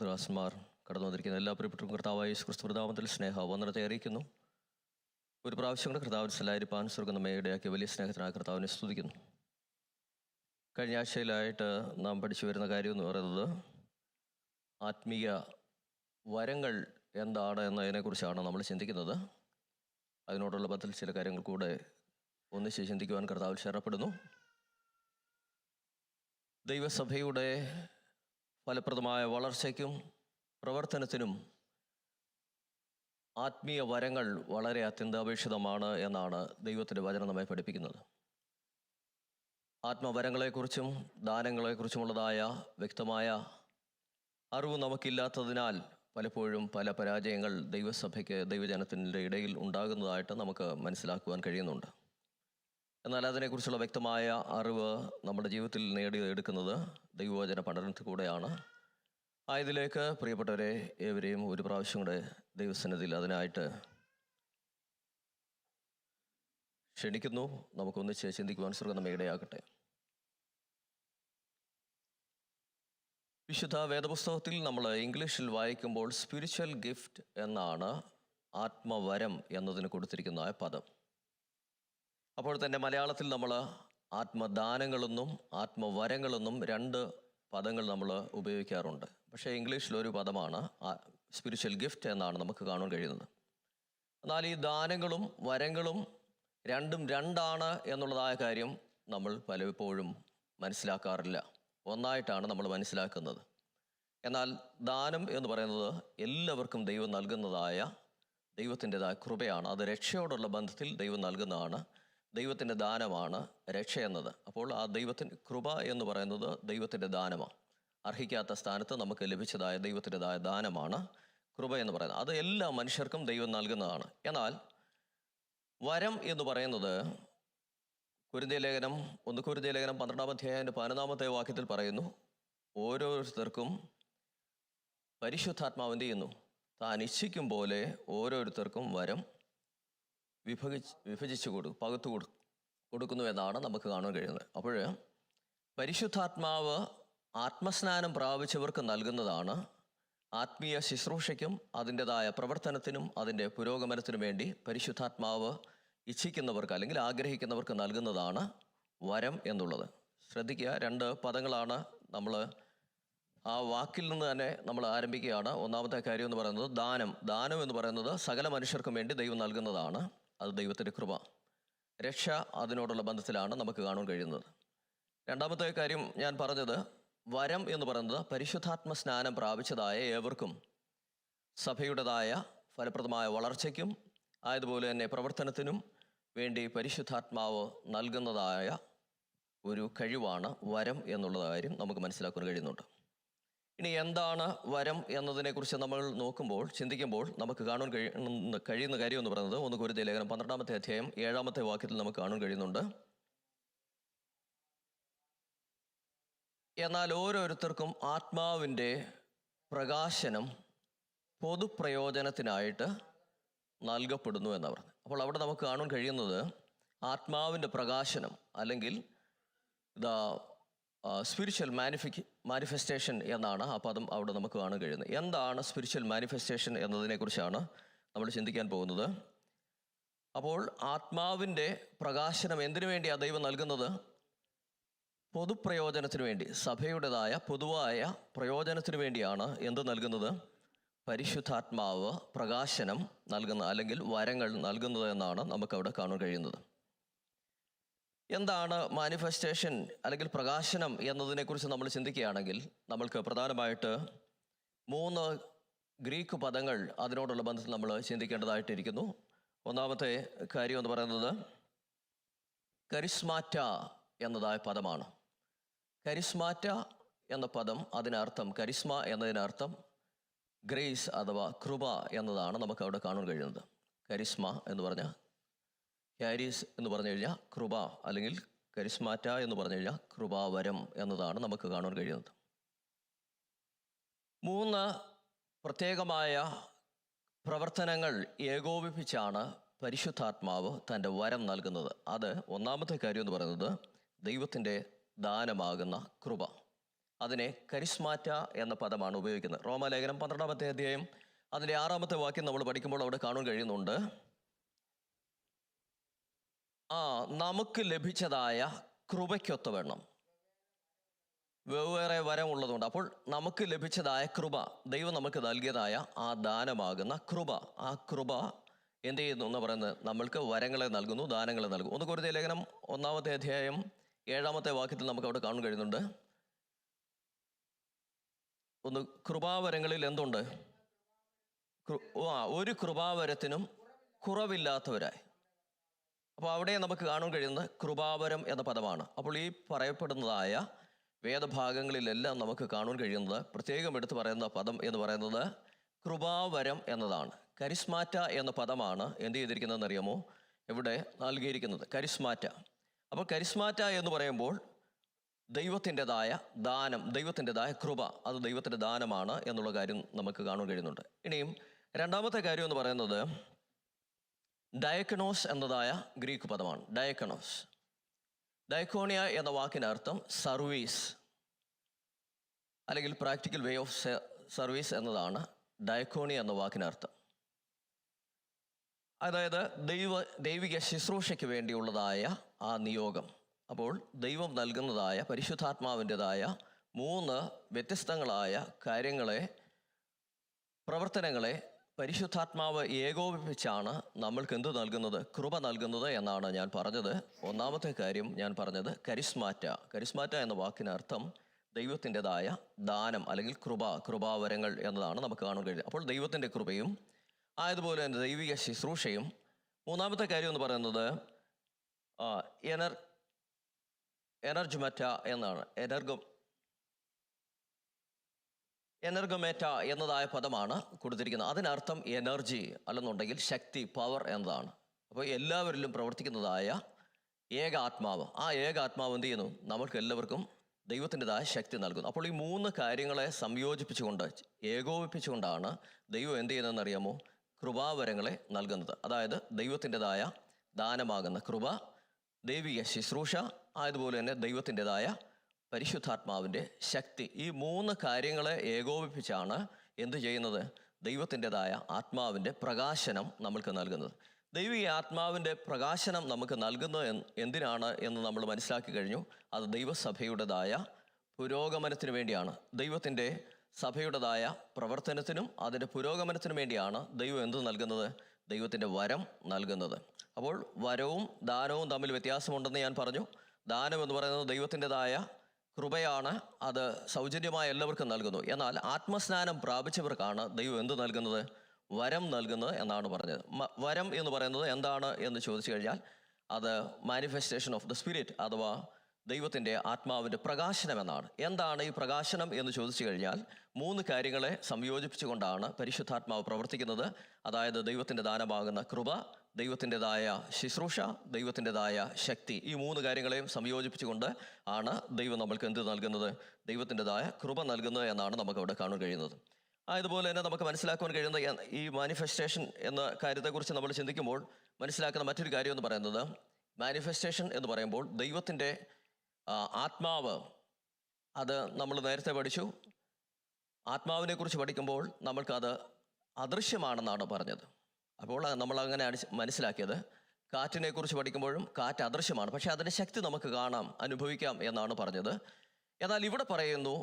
ദാസന്മാർ കടന്നു വന്നിരിക്കുന്ന എല്ലാ പ്രിയപ്പെട്ടവർക്കും കർത്താവായ യേശു ക്രിസ്തു നാമത്തിൽ വന്ദനത്തെ അറിയിക്കുന്നു. ഒരു പ്രാവശ്യം കൂടെ കർത്താവിൽ സലായിരിപ്പാൻ സ്വർഗ്ഗം നമ്മെ ഇടയാക്കിയ വലിയ സ്നേഹത്തിനായ കർത്താവിനെ സ്തുതിക്കുന്നു. കഴിഞ്ഞ ആഴ്ചയിലായിട്ട് നാം പഠിച്ചു വരുന്ന കാര്യം എന്ന് പറയുന്നത് ആത്മീയ വരങ്ങൾ എന്താണ് എന്നതിനെക്കുറിച്ചാണ് നമ്മൾ ചിന്തിക്കുന്നത്. അതിനോടുള്ള ബന്ധത്തിൽ ചില കാര്യങ്ങൾ കൂടെ ഒന്നിച്ച് ചിന്തിക്കുവാൻ കർത്താവിൽ ശരണപ്പെടുന്നു. ദൈവസഭയുടെ ഫലപ്രദമായ വളർച്ചയ്ക്കും പ്രവർത്തനത്തിനും ആത്മീയ വരങ്ങൾ വളരെ അത്യന്താപേക്ഷിതമാണ് എന്നാണ് ദൈവത്തിൻ്റെ വചനം നമ്മെ പഠിപ്പിക്കുന്നത്. ആത്മവരങ്ങളെക്കുറിച്ചും ദാനങ്ങളെക്കുറിച്ചുമുള്ളതായ വ്യക്തമായ അറിവ് നമുക്കില്ലാത്തതിനാൽ പലപ്പോഴും പല പരാജയങ്ങൾ ദൈവസഭയ്ക്ക് ദൈവജനത്തിൻ്റെ ഇടയിൽ ഉണ്ടാകുന്നതായിട്ട് നമുക്ക് മനസ്സിലാക്കുവാൻ കഴിയുന്നുണ്ട്. എന്നാൽ അതിനെക്കുറിച്ചുള്ള വ്യക്തമായ അറിവ് നമ്മുടെ ജീവിതത്തിൽ നേടിയെടുക്കുന്നത് ദൈവവചന പഠനത്തിൽ കൂടെയാണ്. ആയതിലേക്ക് പ്രിയപ്പെട്ടവരെ ഏവരെയും ഒരു പ്രാവശ്യം കൂടെ ദൈവസന്നിധിയിൽ അതിനായിട്ട് ക്ഷണിക്കുന്നു. നമുക്കൊന്നിച്ച് ചിന്തിക്കുവാൻ സ്വർഗ്ഗം നമ്മെ ഇടയാകട്ടെ. വിശുദ്ധ വേദപുസ്തകത്തിൽ നമ്മൾ ഇംഗ്ലീഷിൽ വായിക്കുമ്പോൾ സ്പിരിച്വൽ ഗിഫ്റ്റ് എന്നാണ് ആത്മവരം എന്നതിന് കൊടുത്തിരിക്കുന്ന പദം. അപ്പോൾ തന്നെ മലയാളത്തിൽ നമ്മൾ ആത്മദാനങ്ങളെന്നും ആത്മവരങ്ങളെന്നും രണ്ട് പദങ്ങൾ നമ്മൾ ഉപയോഗിക്കാറുണ്ട്. പക്ഷേ ഇംഗ്ലീഷിലൊരു പദമാണ് സ്പിരിച്വൽ ഗിഫ്റ്റ് എന്നാണ് നമുക്ക് കാണാൻ കഴിയുന്നത്. എന്നാൽ ഈ ദാനങ്ങളും വരങ്ങളും രണ്ടും രണ്ടാണ് എന്നുള്ളതായ കാര്യം നമ്മൾ പലപ്പോഴും മനസ്സിലാക്കാറില്ല. ഒന്നായിട്ടാണ് നമ്മൾ മനസ്സിലാക്കുന്നത്. എന്നാൽ ദാനം എന്ന് പറയുന്നത് എല്ലാവർക്കും ദൈവം നൽകുന്നതായ ദൈവത്തിൻ്റെതായ കൃപയാണ്. അത് രക്ഷയോടുള്ള ബന്ധത്തിൽ ദൈവം നൽകുന്നതാണ്. ദൈവത്തിൻ്റെ ദാനമാണ് രക്ഷ എന്നത്. അപ്പോൾ ആ ദൈവത്തിൻ്റെ കൃപ എന്ന് പറയുന്നത് ദൈവത്തിൻ്റെ ദാനമാണ്. അർഹിക്കാത്ത സ്ഥാനത്ത് നമുക്ക് ലഭിച്ചതായ ദൈവത്തിൻ്റെതായ ദാനമാണ് കൃപ എന്ന് പറയുന്നത്. അത് എല്ലാ മനുഷ്യർക്കും ദൈവം നൽകുന്നതാണ്. എന്നാൽ വരം എന്ന് പറയുന്നത് കൊരിന്ത്യർ ലേഖനം 12-ാം അധ്യായത്തിൻ്റെ 11-ാമത്തെ വാക്യത്തിൽ പറയുന്നു, ഓരോരുത്തർക്കും പരിശുദ്ധാത്മാവ് എന്ത് ചെയ്യുന്നു? താൻ ഇച്ഛിക്കും പോലെ ഓരോരുത്തർക്കും വരം വിഭജിച്ചു പകുത്തു കൊടുക്കുന്നു എന്നാണ് നമുക്ക് കാണാൻ കഴിയുന്നത്. അപ്പോൾ പരിശുദ്ധാത്മാവ് ആത്മസ്നാനം പ്രാപിച്ചവർക്ക് നൽകുന്നതാണ്. ആത്മീയ ശുശ്രൂഷയ്ക്കും അതിൻ്റെതായ പ്രവർത്തനത്തിനും അതിൻ്റെ പുരോഗമനത്തിനും വേണ്ടി പരിശുദ്ധാത്മാവ് ഇച്ഛിക്കുന്നവർക്ക് അല്ലെങ്കിൽ ആഗ്രഹിക്കുന്നവർക്ക് നൽകുന്നതാണ് വരം എന്നുള്ളത്. ശ്രദ്ധിക്കുക, രണ്ട് പദങ്ങളാണ് നമ്മൾ ആ വാക്കിൽ നിന്ന് തന്നെ നമ്മൾ ആരംഭിക്കുകയാണ്. ഒന്നാമത്തെ കാര്യം എന്ന് പറയുന്നത് ദാനം എന്ന് പറയുന്നത് സകല മനുഷ്യർക്കും വേണ്ടി ദൈവം നൽകുന്നതാണ്. അത് ദൈവത്തിൻ്റെ കൃപ. രക്ഷ അതിനോടുള്ള ബന്ധത്തിലാണ് നമുക്ക് കാണാൻ കഴിയുന്നത്. രണ്ടാമത്തെ കാര്യം ഞാൻ പറഞ്ഞത് വരം എന്ന് പറയുന്നത് പരിശുദ്ധാത്മ സ്നാനം പ്രാപിച്ചതായ ഏവർക്കും സഭയുടേതായ ഫലപ്രദമായ വളർച്ചയ്ക്കും ആയതുപോലെ തന്നെ പ്രവർത്തനത്തിനും വേണ്ടി പരിശുദ്ധാത്മാവ് നൽകുന്നതായ ഒരു കഴിവാണ് വരം എന്നുള്ള കാര്യം നമുക്ക് മനസ്സിലാക്കാൻ കഴിയുന്നുണ്ട്. ഇനി എന്താണ് വരം എന്നതിനെക്കുറിച്ച് നമ്മൾ ചിന്തിക്കുമ്പോൾ നമുക്ക് കാണാൻ കഴിയുന്ന കാര്യം എന്ന് പറയുന്നത് 1 കൊരിന്ത്യർ ലേഖനം 12-ാമത്തെ അധ്യായം 7-ാമത്തെ വാക്യത്തിൽ നമുക്ക് കാണാൻ കഴിയുന്നുണ്ട്. എന്നാൽ ഓരോരുത്തർക്കും ആത്മാവിൻ്റെ പ്രകാശനം പൊതുപ്രയോജനത്തിനായിട്ട് നൽകപ്പെടുന്നു എന്നാണ് പറഞ്ഞത്. അപ്പോൾ അവിടെ നമുക്ക് കാണാൻ കഴിയുന്നത് ആത്മാവിൻ്റെ പ്രകാശനം അല്ലെങ്കിൽ സ്പിരിച്വൽ മാനിഫെസ്റ്റേഷൻ എന്നാണ് ആ പദം അവിടെ നമുക്ക് കാണാൻ കഴിയുന്നത്. എന്താണ് സ്പിരിച്വൽ മാനിഫെസ്റ്റേഷൻ എന്നതിനെക്കുറിച്ചാണ് നമ്മൾ ചിന്തിക്കാൻ പോകുന്നത്. അപ്പോൾ ആത്മാവിൻ്റെ പ്രകാശനം എന്തിനു വേണ്ടിയാണ് ദൈവം നൽകുന്നത്? പൊതുപ്രയോജനത്തിന് വേണ്ടി, സഭയുടേതായ പൊതുവായ പ്രയോജനത്തിന് വേണ്ടിയാണ് എന്ത് നൽകുന്നത്? പരിശുദ്ധാത്മാവ് പ്രകാശനം നൽകുന്ന അല്ലെങ്കിൽ വരങ്ങൾ നൽകുന്നത് എന്നാണ് നമുക്കവിടെ കാണാൻ കഴിയുന്നത്. എന്താണ് മാനിഫെസ്റ്റേഷൻ അല്ലെങ്കിൽ പ്രകാശനം എന്നതിനെക്കുറിച്ച് നമ്മൾ ചിന്തിക്കുകയാണെങ്കിൽ നമ്മൾക്ക് പ്രധാനമായിട്ട് 3 ഗ്രീക്ക് പദങ്ങൾ അതിനോടുള്ള ബന്ധത്തിൽ നമ്മൾ ചിന്തിക്കേണ്ടതായിട്ടിരിക്കുന്നു. ഒന്നാമത്തെ കാര്യം എന്ന് പറയുന്നത് കരിസ്മാറ്റ എന്നതായ പദമാണ്. കരിസ്മാറ്റ എന്ന പദം അതിനർത്ഥം, കരിസ്മ എന്നതിനർത്ഥം ഗ്രേസ് അഥവാ കൃപ എന്നതാണ് നമുക്ക് അവിടെ കാണാൻ കഴിയുന്നത്. കരിസ്മ എന്ന് പറഞ്ഞാൽ ക്യാരീസ് എന്ന് പറഞ്ഞു കഴിഞ്ഞാൽ കൃപ, അല്ലെങ്കിൽ കരിസ്മാറ്റ എന്ന് പറഞ്ഞു കഴിഞ്ഞാൽ കൃപാവരം എന്നതാണ് നമുക്ക് കാണാൻ കഴിയുന്നത്. 3 പ്രത്യേകമായ പ്രവർത്തനങ്ങൾ ഏകോപിപ്പിച്ചാണ് പരിശുദ്ധാത്മാവ് തൻ്റെ വരം നൽകുന്നത്. അത് ഒന്നാമത്തെ കാര്യം എന്ന് പറയുന്നത് ദൈവത്തിൻ്റെ ദാനമാകുന്ന കൃപ. അതിനെ കരിസ്മാറ്റ എന്ന പദമാണ് ഉപയോഗിക്കുന്നത്. റോമാലേഖനം 12-ാമത്തെ അധ്യായം അതിൻ്റെ 6-ാമത്തെ വാക്യം നമ്മൾ പഠിക്കുമ്പോൾ അവിടെ കാണാൻ കഴിയുന്നുണ്ട്, നമുക്ക് ലഭിച്ചതായ കൃപയ്ക്കൊത്തവണ്ണം വെവ്വേറെ വരം ഉള്ളതുകൊണ്ട്. അപ്പോൾ നമുക്ക് ലഭിച്ചതായ കൃപ, ദൈവം നമുക്ക് നൽകിയതായ ആ ദാനമാകുന്ന കൃപ, ആ കൃപ എന്ത് ചെയ്യുന്നു എന്ന് പറയുന്നത് നമ്മൾക്ക് വരങ്ങളെ നൽകുന്നു, ദാനങ്ങളെ നൽകുന്നു. 1 കൊരിന്ത്യർ ലേഖനം 1-ാമത്തെ അധ്യായം 7-ാമത്തെ വാക്യത്തിൽ നമുക്ക് അവിടെ കാണാൻ കഴിയുന്നുണ്ട്, കൃപാവരങ്ങളിൽ എന്തുണ്ട്? ഒരു കൃപാവരത്തിനും കുറവില്ലാത്തവരായി. അപ്പോൾ അവിടെ നമുക്ക് കാണാൻ കഴിയുന്നത് കൃപാവരം എന്ന പദമാണ്. അപ്പോൾ ഈ പറയപ്പെടുന്നതായ വേദഭാഗങ്ങളിലെല്ലാം നമുക്ക് കാണാൻ കഴിയുന്നത്, പ്രത്യേകം എടുത്ത് പറയുന്ന പദം എന്ന് പറയുന്നത് കൃപാവരം എന്നതാണ്. കരിസ്മാറ്റ എന്ന പദമാണ് എന്ത് ചെയ്തിരിക്കുന്നതെന്ന് അറിയാമോ? ഇവിടെ നൽകിയിരിക്കുന്നത് കരിസ്മാറ്റ. അപ്പോൾ കരിസ്മാറ്റ എന്ന് പറയുമ്പോൾ ദൈവത്തിൻ്റെതായ ദാനം, ദൈവത്തിൻ്റെതായ കൃപ, അത് ദൈവത്തിൻ്റെ ദാനമാണ് എന്നുള്ള കാര്യം നമുക്ക് കാണാൻ കഴിയുന്നുണ്ട്. ഇനിയും 2-ാമത്തെ കാര്യം എന്ന് പറയുന്നത് ഡയക്കണോസ് എന്നതായ ഗ്രീക്ക് പദമാണ്. ഡയക്കണോസ്, ഡയക്കോണിയ എന്ന വാക്കിനർത്ഥം സർവീസ് അല്ലെങ്കിൽ പ്രാക്ടിക്കൽ വേ ഓഫ് സർവീസ് എന്നതാണ് ഡയക്കോണിയ എന്ന വാക്കിനർത്ഥം. അതായത് ദൈവിക ശുശ്രൂഷയ്ക്ക് വേണ്ടിയുള്ളതായ ആ നിയോഗം. അപ്പോൾ ദൈവം നൽകുന്നതായ പരിശുദ്ധാത്മാവിൻ്റെതായ 3 വ്യത്യസ്തങ്ങളായ കാര്യങ്ങളെ, പ്രവർത്തനങ്ങളെ പരിശുദ്ധാത്മാവ് ഏകോപിപ്പിച്ചാണ് നമ്മൾക്ക് എന്ത് നൽകുന്നത്? കൃപ നൽകുന്നത് എന്നാണ് ഞാൻ പറഞ്ഞത്. 1-ാമത്തെ കാര്യം ഞാൻ പറഞ്ഞത് കരിസ്മാറ്റ. കരിസ്മാറ്റ എന്ന വാക്കിനർത്ഥം ദൈവത്തിൻ്റെതായ ദാനം അല്ലെങ്കിൽ കൃപാവരങ്ങൾ എന്നതാണ് നമുക്ക് കാണാൻ കഴിയുന്നത്. അപ്പോൾ ദൈവത്തിൻ്റെ കൃപയും ആയതുപോലെ തന്നെ ദൈവിക ശുശ്രൂഷയും. 3-ാമത്തെ കാര്യം എന്ന് പറയുന്നത് എനർജുമറ്റ എന്നാണ്. എനർഗമേറ്റ എന്നതായ പദമാണ് കൊടുത്തിരിക്കുന്നത്. അതിനർത്ഥം എനർജി അല്ലെന്നുണ്ടെങ്കിൽ ശക്തി, പവർ എന്നതാണ്. അപ്പോൾ എല്ലാവരിലും പ്രവർത്തിക്കുന്നതായ ഏക ആത്മാവ്, ആ ഏക ആത്മാവ് എന്ത് ചെയ്യുന്നു? നമ്മൾക്ക് എല്ലാവർക്കും ദൈവത്തിൻ്റെതായ ശക്തി നൽകുന്നു. അപ്പോൾ ഈ 3 കാര്യങ്ങളെ സംയോജിപ്പിച്ചുകൊണ്ട്, ഏകോപിപ്പിച്ചുകൊണ്ടാണ് ദൈവം എന്ത് ചെയ്യുന്നതെന്ന് അറിയാമോ? കൃപാവരങ്ങളെ നൽകുന്നത്. അതായത് ദൈവത്തിൻ്റെതായ ദാനമാകുന്ന കൃപ, ദൈവിക ശുശ്രൂഷ, ആയതുപോലെ തന്നെ ദൈവത്തിൻ്റെതായ പരിശുദ്ധാത്മാവിൻ്റെ ശക്തി. ഈ 3 കാര്യങ്ങളെ ഏകോപിപ്പിച്ചാണ് എന്ത് ചെയ്യുന്നത്? ദൈവത്തിൻ്റെതായ ആത്മാവിൻ്റെ പ്രകാശനം നമ്മൾക്ക് നൽകുന്നത്. ദൈവിക ആത്മാവിൻ്റെ പ്രകാശനം നമുക്ക് നൽകുന്നത് എന്തിനാണ് എന്ന് നമ്മൾ മനസ്സിലാക്കി കഴിഞ്ഞു. അത് ദൈവസഭയുടേതായ പുരോഗമനത്തിന് വേണ്ടിയാണ്. ദൈവത്തിൻ്റെ സഭയുടേതായ പ്രവർത്തനത്തിനും അതിൻ്റെ പുരോഗമനത്തിനും വേണ്ടിയാണ് ദൈവം എന്ത് നൽകുന്നത്? ദൈവത്തിൻ്റെ വരം നൽകുന്നത്. അപ്പോൾ വരവും ദാനവും തമ്മിൽ വ്യത്യാസമുണ്ടെന്ന് ഞാൻ പറഞ്ഞു. ദാനം എന്ന് പറയുന്നത് ദൈവത്തിൻ്റെതായ കൃപയാണ്, അത് സൗജന്യമായി എല്ലാവർക്കും നൽകുന്നു. എന്നാൽ ആത്മസ്നാനം പ്രാപിച്ചവർക്കാണ് ദൈവം എന്ത് നൽകുന്നത്? വരം നൽകുന്നത് എന്നാണ് പറഞ്ഞത്. വരം എന്ന് പറയുന്നത് എന്താണ് എന്ന് ചോദിച്ചു കഴിഞ്ഞാൽ അത് മാനിഫെസ്റ്റേഷൻ ഓഫ് ദ സ്പിരിറ്റ് അഥവാ ദൈവത്തിൻ്റെ ആത്മാവിൻ്റെ പ്രകാശനം എന്നാണ്. എന്താണ് ഈ പ്രകാശനം എന്ന് ചോദിച്ചു കഴിഞ്ഞാൽ 3 കാര്യങ്ങളെ സംയോജിപ്പിച്ചുകൊണ്ടാണ് പരിശുദ്ധാത്മാവ് പ്രവർത്തിക്കുന്നത്. അതായത് ദൈവത്തിൻ്റെ ദാനമാകുന്ന കൃപ, ദൈവത്തിൻ്റെതായ ശുശ്രൂഷ, ദൈവത്തിൻ്റെതായ ശക്തി. ഈ 3 കാര്യങ്ങളെയും സംയോജിപ്പിച്ചുകൊണ്ട് ആണ് ദൈവം നമ്മൾക്ക് എന്ത് നൽകുന്നത്? ദൈവത്തിൻ്റെതായ കൃപ നൽകുന്നത് എന്നാണ് നമുക്ക് അവിടെ കാണാൻ കഴിയുന്നത്. അതുപോലെ തന്നെ നമുക്ക് മനസ്സിലാക്കുവാൻ കഴിയുന്ന ഈ മാനിഫെസ്റ്റേഷൻ എന്ന കാര്യത്തെക്കുറിച്ച് നമ്മൾ ചിന്തിക്കുമ്പോൾ മനസ്സിലാക്കുന്ന മറ്റൊരു കാര്യം എന്ന് പറയുന്നത്, മാനിഫെസ്റ്റേഷൻ എന്ന് പറയുമ്പോൾ ദൈവത്തിൻ്റെ ആത്മാവ്, അത് നമ്മൾ നേരത്തെ പഠിച്ചു. ആത്മാവിനെ കുറിച്ച് പഠിക്കുമ്പോൾ നമ്മൾക്കത് അദൃശ്യമാണെന്നാണ് പറഞ്ഞത്. അപ്പോൾ നമ്മൾ അങ്ങനെ മനസ്സിലാക്കിയത്. കാറ്റിനെ കുറിച്ച് പഠിക്കുമ്പോഴും കാറ്റ് അദൃശ്യമാണ്, പക്ഷേ അതിൻ്റെ ശക്തി നമുക്ക് കാണാം, അനുഭവിക്കാം എന്നാണ് പറഞ്ഞത്. എന്നാൽ ഇവിടെ പറയുന്നു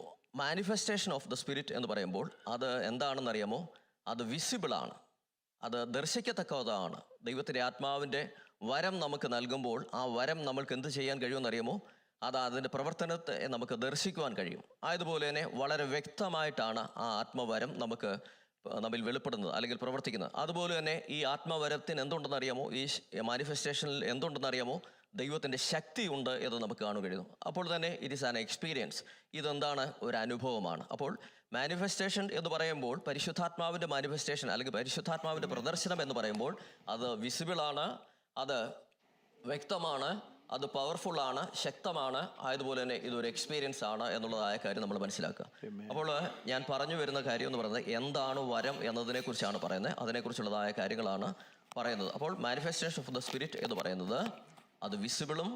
മാനിഫെസ്റ്റേഷൻ ഓഫ് ദ സ്പിരിറ്റ് എന്ന് പറയുമ്പോൾ അത് എന്താണെന്നറിയാമോ? അത് വിസിബിളാണ്, അത് ദർശിക്കത്തക്കതാണ്. ദൈവത്തിൻ്റെ ആത്മാവിൻ്റെ വരം നമുക്ക് നൽകുമ്പോൾ ആ വരം നമ്മൾക്ക് എന്ത് ചെയ്യാൻ കഴിയുമെന്നറിയാമോ? അത് അതിൻ്റെ പ്രവർത്തനത്തെ നമുക്ക് ദർശിക്കുവാൻ കഴിയും. ആയതുപോലെ തന്നെ വളരെ വ്യക്തമായിട്ടാണ് ആ ആത്മവരം നമുക്ക് നമ്മിൽ വെളിപ്പെടുന്നത് അല്ലെങ്കിൽ പ്രവർത്തിക്കുന്നത്. അതുപോലെ തന്നെ ഈ ആത്മവരത്തിന് എന്തുണ്ടെന്നറിയാമോ? ഈ മാനിഫെസ്റ്റേഷനിൽ എന്തുണ്ടെന്നറിയാമോ? ദൈവത്തിൻ്റെ ശക്തി ഉണ്ട് എന്ന് നമുക്ക് കാണാൻ കഴിയുന്നു. അപ്പോൾ തന്നെ ഇറ്റ് ഈസ് ആൻ എക്സ്പീരിയൻസ്. ഇതെന്താണ്? ഒരു അനുഭവമാണ്. അപ്പോൾ മാനിഫെസ്റ്റേഷൻ എന്ന് പറയുമ്പോൾ പരിശുദ്ധാത്മാവിൻ്റെ മാനിഫെസ്റ്റേഷൻ അല്ലെങ്കിൽ പരിശുദ്ധാത്മാവിൻ്റെ പ്രദർശനം എന്ന് പറയുമ്പോൾ അത് വിസിബിളാണ്, അത് വ്യക്തമാണ്, അത് പവർഫുള്ളാണ്, ശക്തമാണ്. ആയതുപോലെ തന്നെ ഇതൊരു എക്സ്പീരിയൻസ് ആണ് എന്നുള്ളതായ കാര്യം നമ്മൾ മനസ്സിലാക്കുക. അപ്പോൾ ഞാൻ പറഞ്ഞു വരുന്ന കാര്യം എന്ന് പറയുന്നത് എന്താണ് വരം എന്നതിനെ കുറിച്ചാണ് പറയുന്നത്. അതിനെക്കുറിച്ചുള്ളതായ കാര്യങ്ങളാണ് പറയുന്നത്. അപ്പോൾ മാനിഫെസ്റ്റേഷൻ ഓഫ് ദ സ്പിരിറ്റ് എന്ന് പറയുന്നത് അത് വിസിബിളും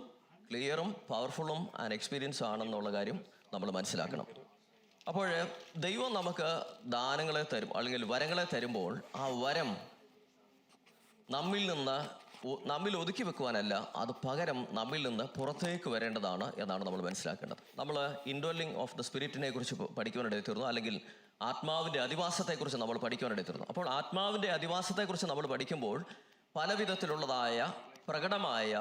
ക്ലിയറും പവർഫുള്ളും ആൻഡ് എക്സ്പീരിയൻസ് ആണെന്നുള്ള കാര്യം നമ്മൾ മനസ്സിലാക്കണം. അപ്പോൾ ദൈവം നമുക്ക് ദാനങ്ങളെ തരും അല്ലെങ്കിൽ വരങ്ങളെ തരുമ്പോൾ ആ വരം നമ്മിൽ ഒതുക്കി വെക്കുവാനല്ല, അത് പകരം നമ്മിൽ നിന്ന് പുറത്തേക്ക് വരേണ്ടതാണ് എന്നാണ് നമ്മൾ മനസ്സിലാക്കേണ്ടത്. നമ്മൾ ഇൻഡ്വെല്ലിംഗ് ഓഫ് ദ സ്പിരിറ്റിനെ കുറിച്ച് പഠിക്കുവാനിടയിൽ തീർന്നു, അല്ലെങ്കിൽ ആത്മാവിൻ്റെ അധിവാസത്തെക്കുറിച്ച് നമ്മൾ പഠിക്കുവാനിടയിൽ തീർന്നു. അപ്പോൾ ആത്മാവിൻ്റെ അധിവാസത്തെക്കുറിച്ച് നമ്മൾ പഠിക്കുമ്പോൾ പല വിധത്തിലുള്ളതായ പ്രകടമായ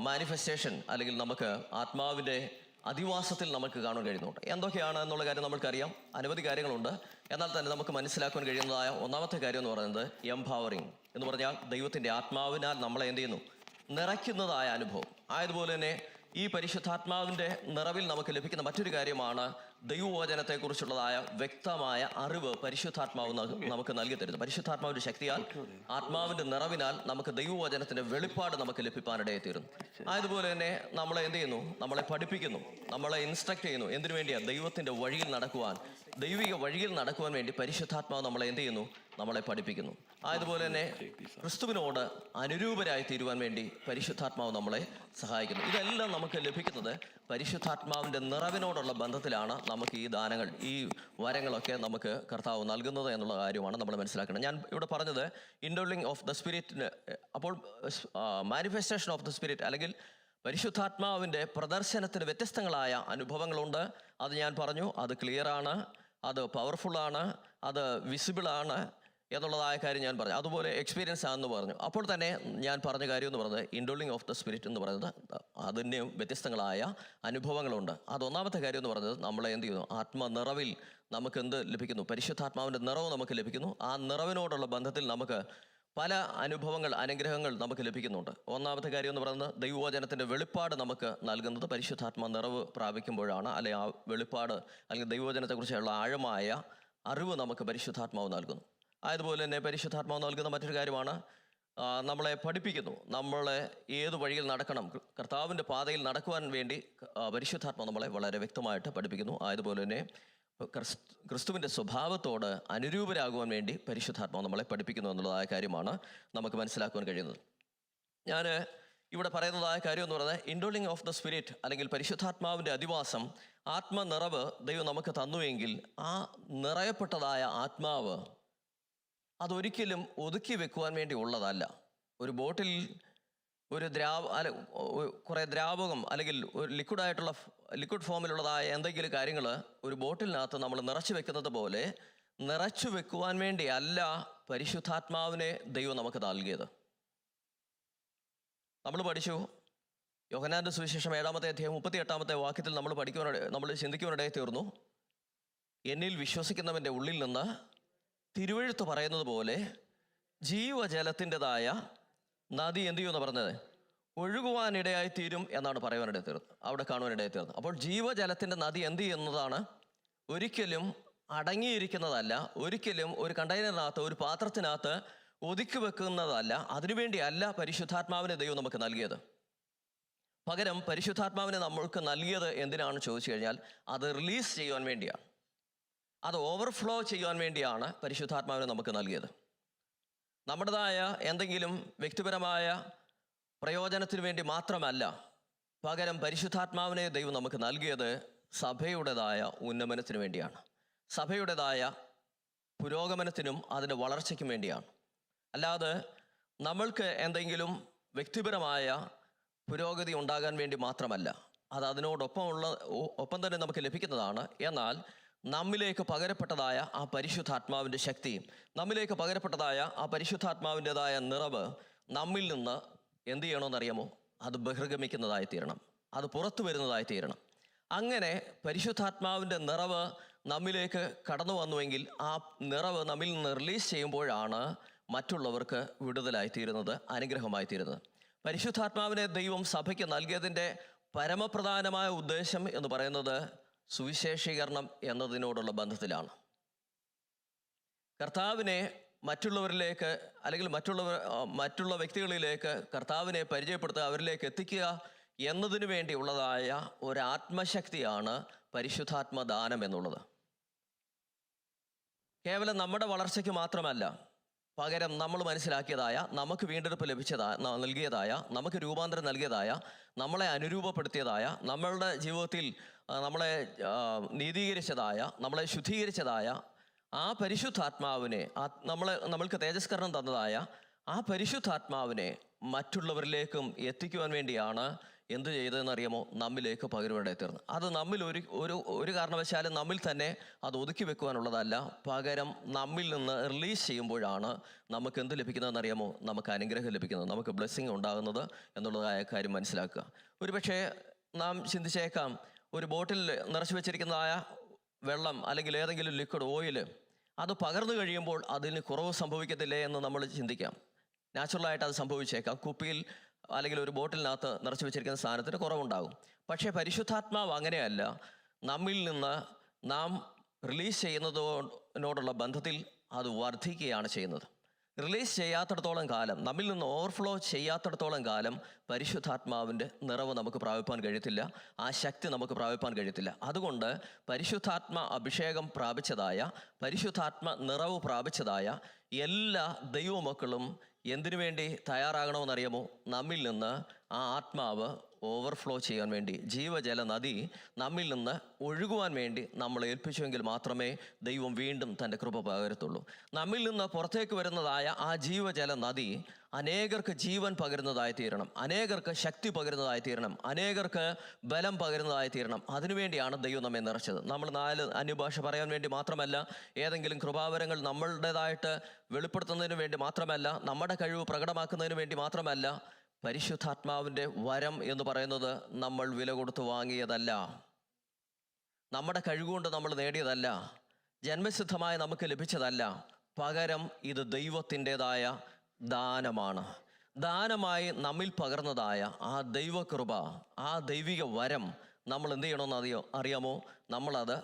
മാനിഫെസ്റ്റേഷൻ അല്ലെങ്കിൽ നമുക്ക് ആത്മാവിൻ്റെ അധിവാസത്തിൽ നമുക്ക് കാണാൻ കഴിയുന്നുണ്ട്. എന്തൊക്കെയാണ് എന്നുള്ള കാര്യം നമ്മൾക്കറിയാം. അനവധി കാര്യങ്ങളുണ്ട്. എന്നാൽ തന്നെ നമുക്ക് മനസ്സിലാക്കാൻ കഴിയുന്നതായ ഒന്നാമത്തെ കാര്യം എന്ന് പറയുന്നത് എംപവറിങ് എന്ന് പറഞ്ഞാൽ ദൈവത്തിൻ്റെ ആത്മാവിനാൽ നമ്മളെ എന്ത് ചെയ്യുന്നു, നിറയ്ക്കുന്നതായ അനുഭവം. ആയതുപോലെ തന്നെ ഈ പരിശുദ്ധാത്മാവിൻ്റെ നിറവിൽ നമുക്ക് ലഭിക്കുന്ന മറ്റൊരു കാര്യമാണ് ദൈവവചനത്തെക്കുറിച്ചുള്ളതായ വ്യക്തമായ അറിവ് പരിശുദ്ധാത്മാവ് നമുക്ക് നൽകി തരുന്നു. പരിശുദ്ധാത്മാവിൻ്റെ ശക്തിയാൽ, ആത്മാവിൻ്റെ നിറവിനാൽ നമുക്ക് ദൈവവചനത്തിൻ്റെ വെളിപ്പാട് നമുക്ക് ലഭിക്കാനിടയായി തീരുന്നു. ആയതുപോലെ തന്നെ നമ്മളെ എന്ത് ചെയ്യുന്നു, നമ്മളെ പഠിപ്പിക്കുന്നു, നമ്മളെ ഇൻസ്ട്രക്ട് ചെയ്യുന്നു. എന്തിനു വേണ്ടിയാണ്? ദൈവത്തിൻ്റെ വഴിയിൽ നടക്കുവാൻ, ദൈവിക വഴിയിൽ നടക്കുവാൻ വേണ്ടി പരിശുദ്ധാത്മാവ് നമ്മളെ എന്ത് ചെയ്യുന്നു, നമ്മളെ പഠിപ്പിക്കുന്നു. ആയതുപോലെ തന്നെ ക്രിസ്തുവിനോട് അനുരൂപരായി തീരുവാൻ വേണ്ടി പരിശുദ്ധാത്മാവ് നമ്മളെ സഹായിക്കുന്നു. ഇതെല്ലാം നമുക്ക് ലഭിക്കുന്നത് പരിശുദ്ധാത്മാവിൻ്റെ നിറവിനോടുള്ള ബന്ധത്തിലാണ്. നമുക്ക് ഈ ദാനങ്ങൾ, ഈ വരങ്ങളൊക്കെ നമുക്ക് കർത്താവ് നൽകുന്നത് എന്നുള്ള കാര്യമാണ് നമ്മൾ മനസ്സിലാക്കുന്നത്. ഞാൻ ഇവിടെ പറഞ്ഞത് ഇൻഡ്വെല്ലിംഗ് ഓഫ് ദ സ്പിരിറ്റിന്, അപ്പോൾ മാനിഫെസ്റ്റേഷൻ ഓഫ് ദ സ്പിരിറ്റ് അല്ലെങ്കിൽ പരിശുദ്ധാത്മാവിൻ്റെ പ്രദർശനത്തിന് വ്യത്യസ്തങ്ങളായ അനുഭവങ്ങളുണ്ട്. അത് ഞാൻ പറഞ്ഞു, അത് ക്ലിയറാണ്, അത് പവർഫുള്ളാണ്, അത് വിസിബിളാണ് എന്നുള്ളതായ കാര്യം ഞാൻ പറഞ്ഞു. അതുപോലെ എക്സ്പീരിയൻസ് ആണെന്ന് പറഞ്ഞു. അപ്പോൾ തന്നെ ഞാൻ പറഞ്ഞ കാര്യം എന്ന് പറയുന്നത് ഇൻഡ്വെല്ലിംഗ് ഓഫ് ദ സ്പിരിറ്റ് എന്ന് പറയുന്നത് അതിൻ്റെയും വ്യത്യസ്തങ്ങളായ അനുഭവങ്ങളുണ്ട്. അതൊന്നാമത്തെ കാര്യം എന്ന് പറയുന്നത് നമ്മളെ എന്ത് ചെയ്യുന്നു, ആത്മനിറവിൽ നമുക്ക് എന്ത് ലഭിക്കുന്നു, പരിശുദ്ധാത്മാവിൻ്റെ നിറവ് നമുക്ക് ലഭിക്കുന്നു. ആ നിറവിനോടുള്ള ബന്ധത്തിൽ നമുക്ക് പല അനുഭവങ്ങൾ, അനുഗ്രഹങ്ങൾ നമുക്ക് ലഭിക്കുന്നുണ്ട്. ഒന്നാമത്തെ കാര്യം എന്ന് പറയുന്നത് ദൈവവചനത്തിൻ്റെ വെളിപ്പാട് നമുക്ക് നൽകുന്നത് പരിശുദ്ധാത്മ നിറവ് പ്രാപിക്കുമ്പോഴാണ്. അല്ലെ ആ വെളിപ്പാട് അല്ലെങ്കിൽ ദൈവവചനത്തെക്കുറിച്ചുള്ള ആഴമായ അറിവ് നമുക്ക് പരിശുദ്ധാത്മാവ് നൽകുന്നു. ആയതുപോലെ തന്നെ പരിശുദ്ധാത്മാവ് നൽകുന്ന മറ്റൊരു കാര്യമാണ് നമ്മളെ പഠിപ്പിക്കുന്നു. നമ്മളെ ഏത് വഴിയിൽ നടക്കണം, കർത്താവിൻ്റെ പാതയിൽ നടക്കുവാൻ വേണ്ടി പരിശുദ്ധാത്മാവ് നമ്മളെ വളരെ വ്യക്തമായിട്ട് പഠിപ്പിക്കുന്നു. ആയതുപോലെ തന്നെ ക്രിസ്തുവിൻ്റെ സ്വഭാവത്തോട് അനുരൂപരാകുവാൻ വേണ്ടി പരിശുദ്ധാത്മാവ് നമ്മളെ പഠിപ്പിക്കുന്നു എന്നുള്ളതായ കാര്യമാണ് നമുക്ക് മനസ്സിലാക്കുവാൻ കഴിയുന്നത്. ഞാൻ ഇവിടെ പറയുന്നതായ കാര്യം എന്ന് പറയുന്നത് ഇൻഡ്വെല്ലിംഗ് ഓഫ് ദ സ്പിരിറ്റ് അല്ലെങ്കിൽ പരിശുദ്ധാത്മാവിൻ്റെ അധിവാസം, ആത്മനിറവ് ദൈവം നമുക്ക് തന്നുവെങ്കിൽ ആ നിറയപ്പെട്ടതായ ആത്മാവ് അതൊരിക്കലും ഒതുക്കി വെക്കുവാൻ വേണ്ടി ഉള്ളതല്ല. ഒരു ബോട്ടിൽ ഒരു കുറേ ദ്രാവകം അല്ലെങ്കിൽ ഒരു ലിക്വിഡ് ഫോമിലുള്ളതായ എന്തെങ്കിലും കാര്യങ്ങൾ ഒരു ബോട്ടിലിനകത്ത് നമ്മൾ നിറച്ചു വെക്കുന്നത് പോലെ നിറച്ചു വെക്കുവാൻ വേണ്ടി അല്ല പരിശുദ്ധാത്മാവിനെ ദൈവം നമുക്ക് നൽകിയത്. നമ്മൾ പഠിച്ചു യോഹന്നാന്റെ സുവിശേഷം 7-ാമത്തെ അധ്യായം 38-ാമത്തെ വാക്യത്തിൽ നമ്മൾ ചിന്തിക്കുവാനിടയിൽ തീർന്നു, എന്നിൽ വിശ്വസിക്കുന്നവൻ്റെ ഉള്ളിൽ നിന്ന് തിരുവെഴുത്ത് പറയുന്നത് പോലെ ജീവജലത്തിൻ്റെതായ നദി എന്ത് ചെയ്യുമെന്ന് പറഞ്ഞത്, ഒഴുകുവാനിടയായി തീരും എന്നാണ് പറയുവാനിടയിൽ തീർന്നത്, അവിടെ കാണുവാനിടയായി തീർന്നത്. അപ്പോൾ ജീവജലത്തിൻ്റെ നദി എന്ത് ചെയ്യുന്നതാണ്? ഒരിക്കലും അടങ്ങിയിരിക്കുന്നതല്ല, ഒരിക്കലും ഒരു കണ്ടെയ്നറിനകത്ത്, ഒരു പാത്രത്തിനകത്ത് ഒതുക്കി വെക്കുന്നതല്ല. അതിനുവേണ്ടിയല്ല പരിശുദ്ധാത്മാവിനെ ദൈവം നമുക്ക് നൽകിയത്. പകരം പരിശുദ്ധാത്മാവിനെ നമ്മൾക്ക് നൽകിയത് എന്തിനാണ് ചോദിച്ചു കഴിഞ്ഞാൽ, അത് റിലീസ് ചെയ്യുവാൻ വേണ്ടിയാണ്, അത് ഓവർഫ്ലോ ചെയ്യുവാൻ വേണ്ടിയാണ് പരിശുദ്ധാത്മാവിനെ നമുക്ക് നൽകിയത്. നമ്മുടേതായ എന്തെങ്കിലും വ്യക്തിപരമായ പ്രയോജനത്തിന് വേണ്ടി മാത്രമല്ല, പകരം പരിശുദ്ധാത്മാവിനെ ദൈവം നമുക്ക് നൽകിയത് സഭയുടേതായ ഉന്നമനത്തിന് വേണ്ടിയാണ്, സഭയുടേതായ പുരോഗമനത്തിനും അതിൻ്റെ വളർച്ചയ്ക്കും വേണ്ടിയാണ്. അല്ലാതെ നമ്മൾക്ക് എന്തെങ്കിലും വ്യക്തിപരമായ പുരോഗതി ഉണ്ടാകാൻ വേണ്ടി മാത്രമല്ല. അത് ഒപ്പം തന്നെ നമുക്ക് ലഭിക്കുന്നതാണ്. എന്നാൽ നമ്മിലേക്ക് പകരപ്പെട്ടതായ ആ പരിശുദ്ധാത്മാവിൻ്റെ ശക്തിയും നമ്മിലേക്ക് പകരപ്പെട്ടതായ ആ പരിശുദ്ധാത്മാവിൻ്റെതായ നിറവ് നമ്മിൽ നിന്ന് എന്ത് ചെയ്യണമെന്നറിയാമോ? അത് ബഹിർഗമിക്കുന്നതായി തീരണം, അത് പുറത്തു വരുന്നതായി തീരണം. അങ്ങനെ പരിശുദ്ധാത്മാവിൻ്റെ നിറവ് നമ്മിലേക്ക് കടന്നു വന്നുവെങ്കിൽ ആ നിറവ് നമ്മിൽ നിന്ന് റിലീസ് ചെയ്യുമ്പോഴാണ് മറ്റുള്ളവർക്ക് വിടുതലായി തീരുന്നത്, അനുഗ്രഹമായി തീരുന്നത്. പരിശുദ്ധാത്മാവിനെ ദൈവം സഭയ്ക്ക് നൽകിയതിൻ്റെ പരമപ്രധാനമായ ഉദ്ദേശം എന്ന് പറയുന്നത് സുവിശേഷീകരണം എന്നതിനോടുള്ള ബന്ധത്തിലാണ്. കർത്താവിനെ മറ്റുള്ളവരിലേക്ക് അല്ലെങ്കിൽ മറ്റുള്ള വ്യക്തികളിലേക്ക് കർത്താവിനെ പരിചയപ്പെടുത്തുക, അവരിലേക്ക് എത്തിക്കുക എന്നതിനു വേണ്ടിയുള്ളതായ ഒരു ആത്മശക്തിയാണ് പരിശുദ്ധാത്മദാനം എന്നുള്ളത്. കേവലം നമ്മുടെ വളർച്ചയ്ക്ക് മാത്രമല്ല, പകരം നമ്മൾ മനസ്സിലാക്കിയതായ, നമുക്ക് വീണ്ടെടുപ്പ് നൽകിയതായ, നമുക്ക് രൂപാന്തരം നൽകിയതായ, നമ്മളെ അനുരൂപപ്പെടുത്തിയതായ, നമ്മളുടെ ജീവിതത്തിൽ നമ്മളെ നീതീകരിച്ചതായ, നമ്മളെ ശുദ്ധീകരിച്ചതായ ആ പരിശുദ്ധാത്മാവിനെ, നമ്മൾക്ക് തേജസ്കരണം തന്നതായ ആ പരിശുദ്ധാത്മാവിനെ മറ്റുള്ളവരിലേക്കും എത്തിക്കുവാൻ വേണ്ടിയാണ് എന്ത് ചെയ്തതെന്നറിയാമോ? നമ്മിലേക്ക് പകരുവാനായി തീർന്നു. അത് നമ്മിൽ ഒരു കാരണവശാലും നമ്മിൽ തന്നെ അത് ഒതുക്കി വെക്കുവാനുള്ളതല്ല. പകരം നമ്മിൽ നിന്ന് റിലീസ് ചെയ്യുമ്പോഴാണ് നമുക്ക് എന്ത് ലഭിക്കുന്നതെന്നറിയാമോ? നമുക്ക് അനുഗ്രഹം ലഭിക്കുന്നത്, നമുക്ക് ബ്ലെസ്സിങ് ഉണ്ടാകുന്നത് എന്നുള്ളതായ കാര്യം മനസ്സിലാക്കുക. ഒരുപക്ഷെ നാം ചിന്തിച്ചേക്കാം, ഒരു ബോട്ടിൽ നിറച്ചു വെച്ചിരിക്കുന്നതായ വെള്ളം അല്ലെങ്കിൽ ഏതെങ്കിലും ലിക്വിഡ് ഓയിൽ അത് പകർന്നു കഴിയുമ്പോൾ അതിന് കുറവ് സംഭവിക്കത്തില്ലേ എന്ന് നമ്മൾ ചിന്തിക്കാം. നാച്ചുറലായിട്ട് അത് സംഭവിച്ചേക്കാം. കുപ്പിയിൽ അല്ലെങ്കിൽ ഒരു ബോട്ടിലിനകത്ത് നിറച്ചു വെച്ചിരിക്കുന്ന സാധനത്തിന് കുറവുണ്ടാകും. പക്ഷേ പരിശുദ്ധാത്മാവ് അങ്ങനെയല്ല. നമ്മിൽ നിന്ന് നാം റിലീസ് ചെയ്യുന്നതിനോടുള്ള ബന്ധത്തിൽ അത് വർദ്ധിക്കുകയാണ് ചെയ്യുന്നത്. റിലീസ് ചെയ്യാത്തിടത്തോളം കാലം, നമ്മിൽ നിന്ന് ഓവർഫ്ലോ ചെയ്യാത്തിടത്തോളം കാലം പരിശുദ്ധാത്മാവിൻ്റെ നിറവ് നമുക്ക് പ്രാപിപ്പാൻ കഴിയത്തില്ല, ആ ശക്തി നമുക്ക് പ്രാപിപ്പാൻ കഴിയത്തില്ല. അതുകൊണ്ട് പരിശുദ്ധാത്മ അഭിഷേകം പ്രാപിച്ചതായ, പരിശുദ്ധാത്മ നിറവ് പ്രാപിച്ചതായ എല്ലാ ദൈവമക്കളും എന്തിനു വേണ്ടി തയ്യാറാകണമെന്നറിയാമോ? നമ്മിൽ നിന്ന് ആ ആത്മാവ് ഓവർഫ്ലോ ചെയ്യാൻ വേണ്ടി, ജീവജല നദി നമ്മിൽ നിന്ന് ഒഴുകുവാൻ വേണ്ടി നമ്മൾ ഏൽപ്പിച്ചുവെങ്കിൽ മാത്രമേ ദൈവം വീണ്ടും തൻ്റെ കൃപ പകരത്തുള്ളൂ. നമ്മിൽ നിന്ന് പുറത്തേക്ക് വരുന്നതായ ആ ജീവജല നദി അനേകർക്ക് ജീവൻ പകരുന്നതായി തീരണം, അനേകർക്ക് ശക്തി പകരുന്നതായി തീരണം, അനേകർക്ക് ബലം പകരുന്നതായി തീരണം. അതിനുവേണ്ടിയാണ് ദൈവം നമ്മെ നിറച്ചത്. നമ്മൾ 4 അന്യഭാഷ പറയാൻ വേണ്ടി മാത്രമല്ല, ഏതെങ്കിലും കൃപാവരങ്ങൾ നമ്മളുടേതായിട്ട് വെളിപ്പെടുത്തുന്നതിന് വേണ്ടി മാത്രമല്ല, നമ്മുടെ കഴിവ് പ്രകടമാക്കുന്നതിന് വേണ്ടി മാത്രമല്ല. പരിശുദ്ധാത്മാവിൻ്റെ വരം എന്ന് പറയുന്നത് നമ്മൾ വില കൊടുത്ത് വാങ്ങിയതല്ല, നമ്മുടെ കഴിവുകൊണ്ട് നമ്മൾ നേടിയതല്ല, ജന്മസിദ്ധമായി നമുക്ക് ലഭിച്ചതല്ല. പകരം ഇത് ദൈവത്തിൻ്റെതായ ദാനമാണ്. ദാനമായി നമ്മിൽ പകർന്നതായ ആ ദൈവകൃപ, ആ ദൈവിക വരം നമ്മൾ എന്ത് ചെയ്യണമെന്ന് അറിയാമോ? നമ്മളത്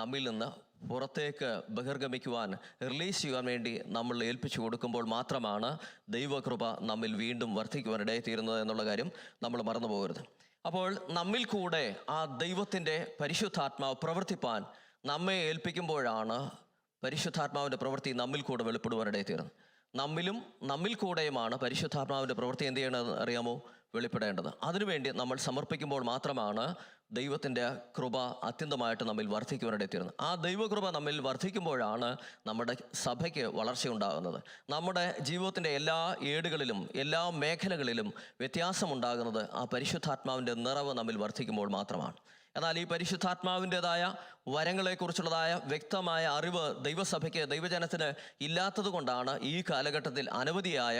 നമ്മിൽ നിന്ന് പുറത്തേക്ക് ബഹിർഗമിക്കുവാൻ, റിലീസ് ചെയ്യുവാൻ വേണ്ടി നമ്മൾ ഏൽപ്പിച്ചു കൊടുക്കുമ്പോൾ മാത്രമാണ് ദൈവകൃപ നമ്മിൽ വീണ്ടും വർദ്ധിക്കുവാനിടയിൽ തീരുന്നത് എന്നുള്ള കാര്യം നമ്മൾ മറന്നു പോകരുത്. അപ്പോൾ നമ്മിൽ കൂടെ ആ ദൈവത്തിൻ്റെ പരിശുദ്ധാത്മാവ് പ്രവർത്തിപ്പാൻ നമ്മെ ഏൽപ്പിക്കുമ്പോഴാണ് പരിശുദ്ധാത്മാവിൻ്റെ പ്രവൃത്തി നമ്മിൽ കൂടെ വെളിപ്പെടുവാനിടയിൽ തീരുന്നത്. നമ്മിൽ കൂടെയുമാണ് പരിശുദ്ധാത്മാവിൻ്റെ പ്രവൃത്തി എന്ത് ചെയ്യണമെന്ന് അറിയാമോ? വെളിപ്പെടേണ്ടത്. അതിനുവേണ്ടി നമ്മൾ സമർപ്പിക്കുമ്പോൾ മാത്രമാണ് ദൈവത്തിൻ്റെ കൃപ അത്യന്തമായിട്ട് നമ്മിൽ വർദ്ധിക്കുവാനിടയിൽ തീരുന്നത്. ആ ദൈവകൃപ നമ്മിൽ വർദ്ധിക്കുമ്പോഴാണ് നമ്മുടെ സഭയ്ക്ക് വളർച്ചയുണ്ടാകുന്നത്. നമ്മുടെ ജീവിതത്തിൻ്റെ എല്ലാ ഏടുകളിലും എല്ലാ മേഖലകളിലും വ്യത്യാസമുണ്ടാകുന്നത് ആ പരിശുദ്ധാത്മാവിൻ്റെ നിറവ് നമ്മിൽ വർദ്ധിക്കുമ്പോൾ മാത്രമാണ്. എന്നാൽ ഈ പരിശുദ്ധാത്മാവിൻ്റെതായ വരങ്ങളെക്കുറിച്ചുള്ളതായ വ്യക്തമായ അറിവ് ദൈവസഭയ്ക്ക്, ദൈവജനത്തിന് ഇല്ലാത്തത് കൊണ്ടാണ് ഈ കാലഘട്ടത്തിൽ അനവധിയായ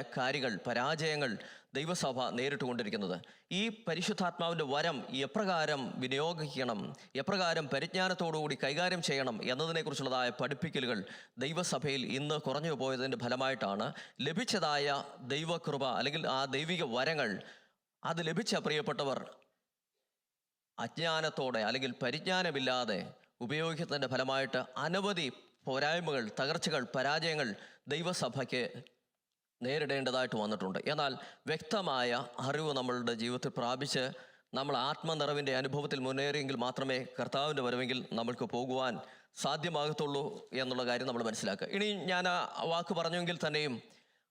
പരാജയങ്ങൾ ദൈവസഭ നേരിട്ടുകൊണ്ടിരിക്കുന്നത്. ഈ പരിശുദ്ധാത്മാവിൻ്റെ വരം എപ്രകാരം വിനിയോഗിക്കണം, എപ്രകാരം പരിജ്ഞാനത്തോടുകൂടി കൈകാര്യം ചെയ്യണം എന്നതിനെക്കുറിച്ചുള്ളതായ പഠിപ്പിക്കലുകൾ ദൈവസഭയിൽ ഇന്ന് കുറഞ്ഞു പോയതിൻ്റെ ഫലമായിട്ടാണ് ലഭിച്ചതായ ദൈവകൃപ അല്ലെങ്കിൽ ആ ദൈവിക വരങ്ങൾ അത് ലഭിച്ച പ്രിയപ്പെട്ടവർ അജ്ഞാനത്തോടെ അല്ലെങ്കിൽ പരിജ്ഞാനമില്ലാതെ ഉപയോഗിക്കുന്നതിൻ്റെ ഫലമായിട്ട് അനവധി പോരായ്മകൾ, തകർച്ചകൾ, പരാജയങ്ങൾ ദൈവസഭയ്ക്ക് നേരിടേണ്ടതായിട്ട് വന്നിട്ടുണ്ട്. എന്നാൽ വ്യക്തമായ അറിവ് നമ്മളുടെ ജീവിതത്തിൽ പ്രാപിച്ച് നമ്മൾ ആത്മനിറവിൻ്റെ അനുഭവത്തിൽ മുന്നേറിയെങ്കിൽ മാത്രമേ കർത്താവിൻ്റെ വരവെങ്കിൽ നമ്മൾക്ക് പോകുവാൻ സാധ്യമാകത്തുള്ളൂ എന്നുള്ള കാര്യം നമ്മൾ മനസ്സിലാക്കുക. ഇനി ഞാൻ ആ വാക്ക് പറഞ്ഞെങ്കിൽ തന്നെയും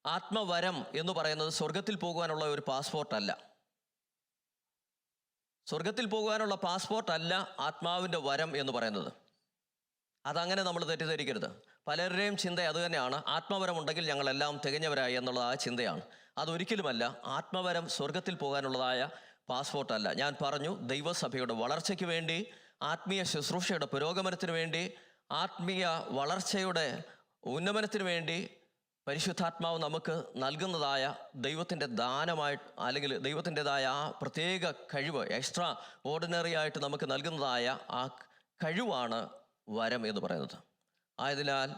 ആത്മവരം എന്ന് പറയുന്നത് സ്വർഗത്തിൽ പോകുവാനുള്ള ഒരു പാസ്പോർട്ടല്ല. സ്വർഗത്തിൽ പോകുവാനുള്ള പാസ്പോർട്ടല്ല ആത്മാവിൻ്റെ വരം എന്ന് പറയുന്നത്. അതങ്ങനെ നമ്മൾ തെറ്റിദ്ധരിക്കരുത്. പലരുടെയും ചിന്ത അത് തന്നെയാണ്, ആത്മവരം ഉണ്ടെങ്കിൽ ഞങ്ങളെല്ലാം തികഞ്ഞവരായി എന്നുള്ള ആ ചിന്തയാണ്. അതൊരിക്കലുമല്ല. ആത്മവരം സ്വർഗത്തിൽ പോകാനുള്ളതായ പാസ്പോർട്ടല്ല. ഞാൻ പറഞ്ഞു, ദൈവസഭയുടെ വളർച്ചയ്ക്ക് വേണ്ടി, ആത്മീയ ശുശ്രൂഷയുടെ പുരോഗമനത്തിന് വേണ്ടി, ആത്മീയ വളർച്ചയുടെ ഉന്നമനത്തിന് വേണ്ടി പരിശുദ്ധാത്മാവ് നമുക്ക് നൽകുന്നതായ ദൈവത്തിൻ്റെ ദാനമായി അല്ലെങ്കിൽ ദൈവത്തിൻ്റെതായ ആ പ്രത്യേക കഴിവ്, എക്സ്ട്രാ ഓർഡിനറി ആയിട്ട് നമുക്ക് നൽകുന്നതായ ആ കഴിവാണ് വരം എന്ന് പറയുന്നത്. ആയതിനാൽ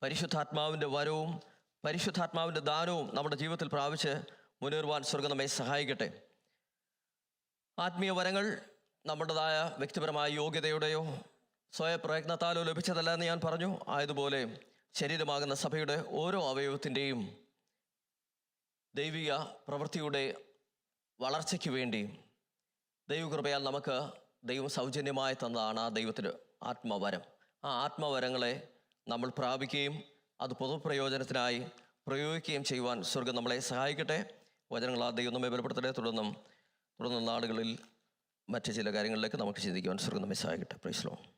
പരിശുദ്ധാത്മാവിൻ്റെ വരവും പരിശുദ്ധാത്മാവിൻ്റെ ദാനവും നമ്മുടെ ജീവിതത്തിൽ പ്രാപിച്ച് മുന്നേറുവാൻ സ്വർഗ്ഗം നമ്മെ സഹായിക്കട്ടെ. ആത്മീയ വരങ്ങൾ നമ്മുടേതായ വ്യക്തിപരമായ യോഗ്യതയുടെയോ സ്വയപ്രയത്നത്താലോ ലഭിച്ചതല്ല എന്ന് ഞാൻ പറഞ്ഞു. ആയതുപോലെ ശരീരമാകുന്ന സഭയുടെ ഓരോ അവയവത്തിൻ്റെയും ദൈവിക പ്രവൃത്തിയുടെ വളർച്ചയ്ക്ക് വേണ്ടി ദൈവകൃപയാൽ നമുക്ക് ദൈവം സൗജന്യമായി തന്നതാണ് ആ ദൈവത്തിൻ്റെ ആത്മവരം. ആ ആത്മവരങ്ങളെ നമ്മൾ പ്രാപിക്കുകയും അത് പൊതുപ്രയോജനത്തിനായി പ്രയോഗിക്കുകയും ചെയ്യുവാൻ സ്വർഗം നമ്മളെ സഹായിക്കട്ടെ. വചനങ്ങളാ ദൈവം നമ്മെ ബലപ്പെടുത്തട്ടെ. തുടർന്ന് നാടുകളിൽ മറ്റ് ചില കാര്യങ്ങളിലേക്ക് നമുക്ക് ചിന്തിക്കുവാൻ സ്വർഗം നമ്മെ സഹായിക്കട്ടെ. Praise the Lord.